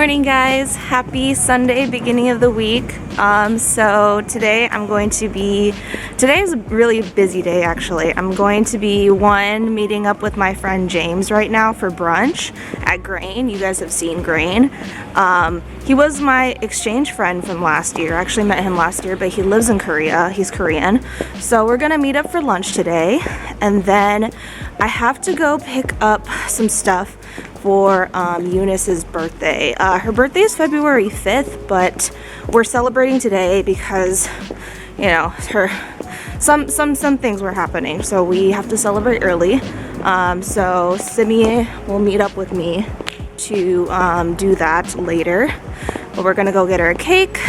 morning, guys. Happy Sunday, beginning of the week. So today today is a really busy day actually. I'm going to be meeting up with my friend James right now for brunch at Grain. You guys have seen Grain. He was my exchange friend from last year. I actually met him last year, but he lives in Korea. He's Korean. So we're gonna meet up for lunch today, and then I have to go pick up some stuff for Eunice's birthday. Her birthday is February 5th, but we're celebrating today because, you know, some things were happening, so we have to celebrate early. So Simi will meet up with me to do that later, but we're gonna go get her a cake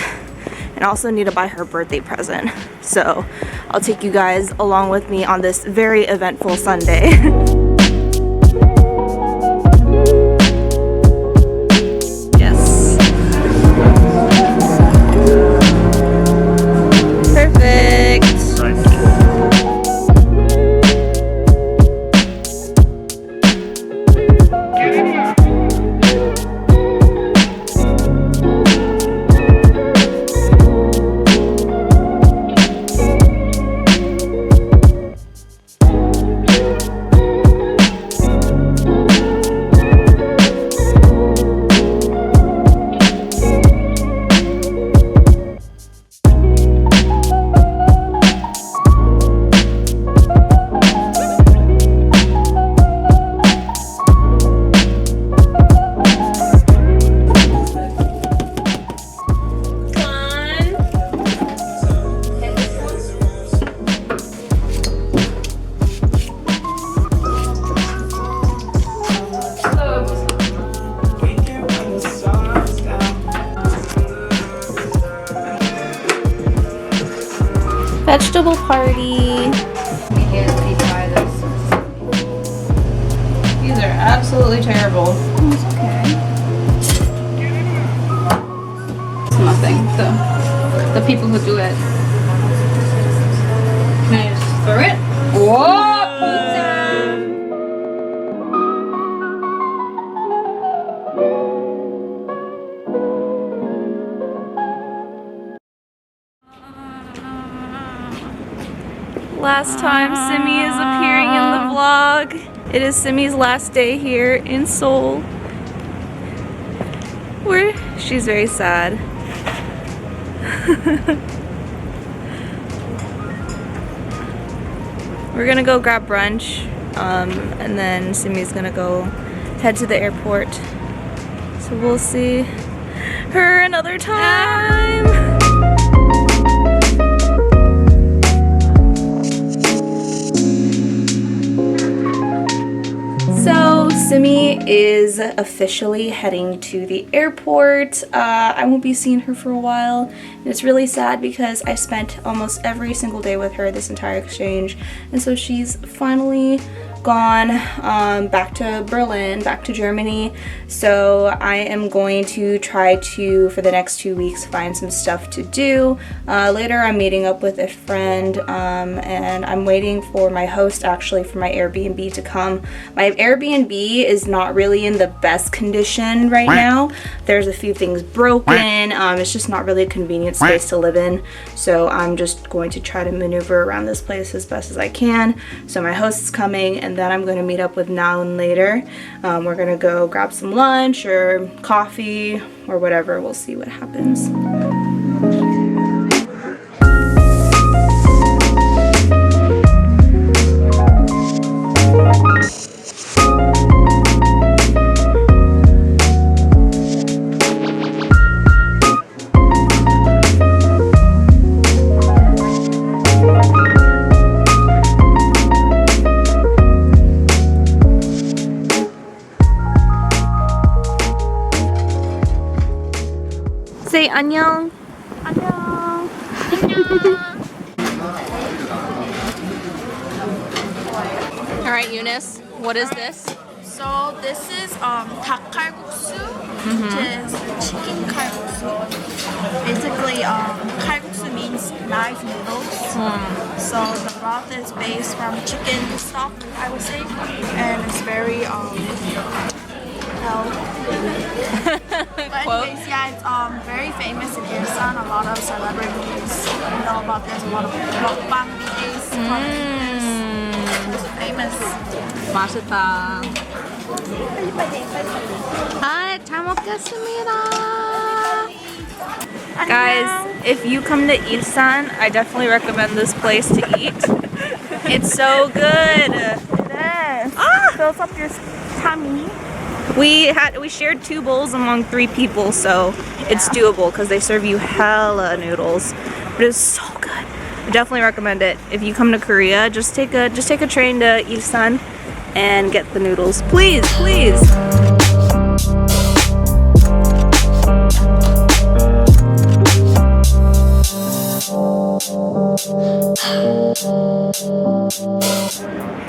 and also need to buy her birthday present. So I'll take you guys along with me on this very eventful Sunday. Vegetable party. These are absolutely terrible. It's okay. It's nothing. The people who do it. Can I just throw it? Whoa! Last time Simi is appearing in the vlog. It is Simi's last day here in Seoul. She's very sad. We're gonna go grab brunch, and then Simi's gonna go head to the airport. So we'll see her another time. So Simi is officially heading to the airport. I won't be seeing her for a while, and it's really sad because I spent almost every single day with her this entire exchange, and so she's finally gone back to Berlin, back to Germany. So I am going to try to, for the next 2 weeks, find some stuff to do. Later I'm meeting up with a friend, and I'm waiting for my host actually for my Airbnb to come. My Airbnb is not really in the best condition right now. There's a few things broken. It's just not really a convenient space to live in. So I'm just going to try to maneuver around this place as best as I can. So my host is coming, and then I'm going to meet up with Naun later. We're going to go grab some lunch or coffee or whatever. We'll see what happens. Say 안녕. 안녕. All right, Eunice, what is this? So this is 닭칼국수, which is chicken kalguksu. Basically, kalguksu means live noodles. So the broth is based from chicken stock, I would say, and it's very hell. But anyways, yeah, it's very famous in Ilsan. A lot of celebrities know about this. A lot of mukbang videos covering this. It's famous. 맛있다. 아, 잘 먹겠습니다. Guys, if you come to Ilsan, I definitely recommend this place to eat. It's so good. It is. Fills up your tummy. We shared 2 bowls among 3 people, so it's doable because they serve you hella noodles. But it's so good. I definitely recommend it. If you come to Korea, just take a train to Ilsan and get the noodles. Please, please.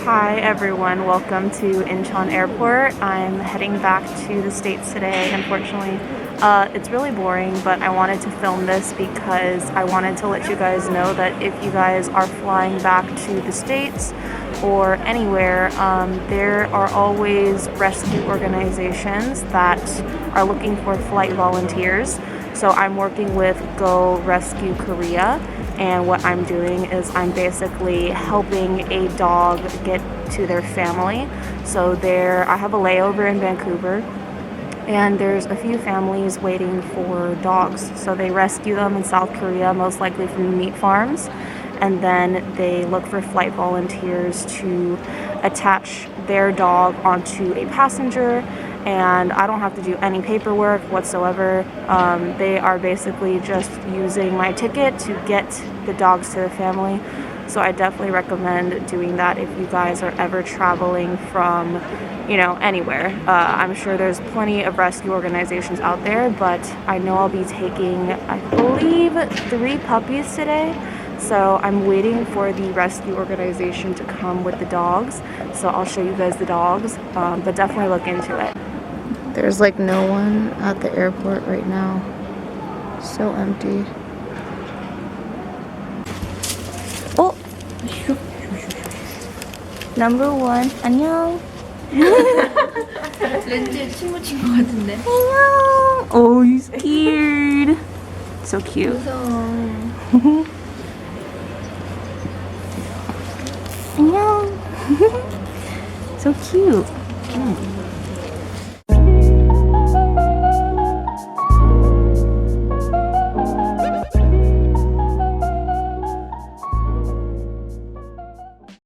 Hi everyone, welcome to Incheon Airport. I'm heading back to the States today. Unfortunately, it's really boring, but I wanted to film this because I wanted to let you guys know that if you guys are flying back to the States or anywhere, there are always rescue organizations that are looking for flight volunteers. So I'm working with Go Rescue Korea, and what I'm doing is I'm basically helping a dog get to their family. So I have a layover in Vancouver, and there's a few families waiting for dogs. So they rescue them in South Korea, most likely from the meat farms, and then they look for flight volunteers to attach their dog onto a passenger, and I don't have to do any paperwork whatsoever. They are basically just using my ticket to get the dogs to the family. So I definitely recommend doing that if you guys are ever traveling from, anywhere. I'm sure there's plenty of rescue organizations out there, but I know I'll be taking, I believe, 3 puppies today. So I'm waiting for the rescue organization to come with the dogs. So I'll show you guys the dogs, but definitely look into it. There's like no one at the airport right now. So empty. Oh! Number 1. 안녕. 렌즈 친구 같은데. 안녕. Oh, he's scared. So cute. 무서워. 안녕. So cute.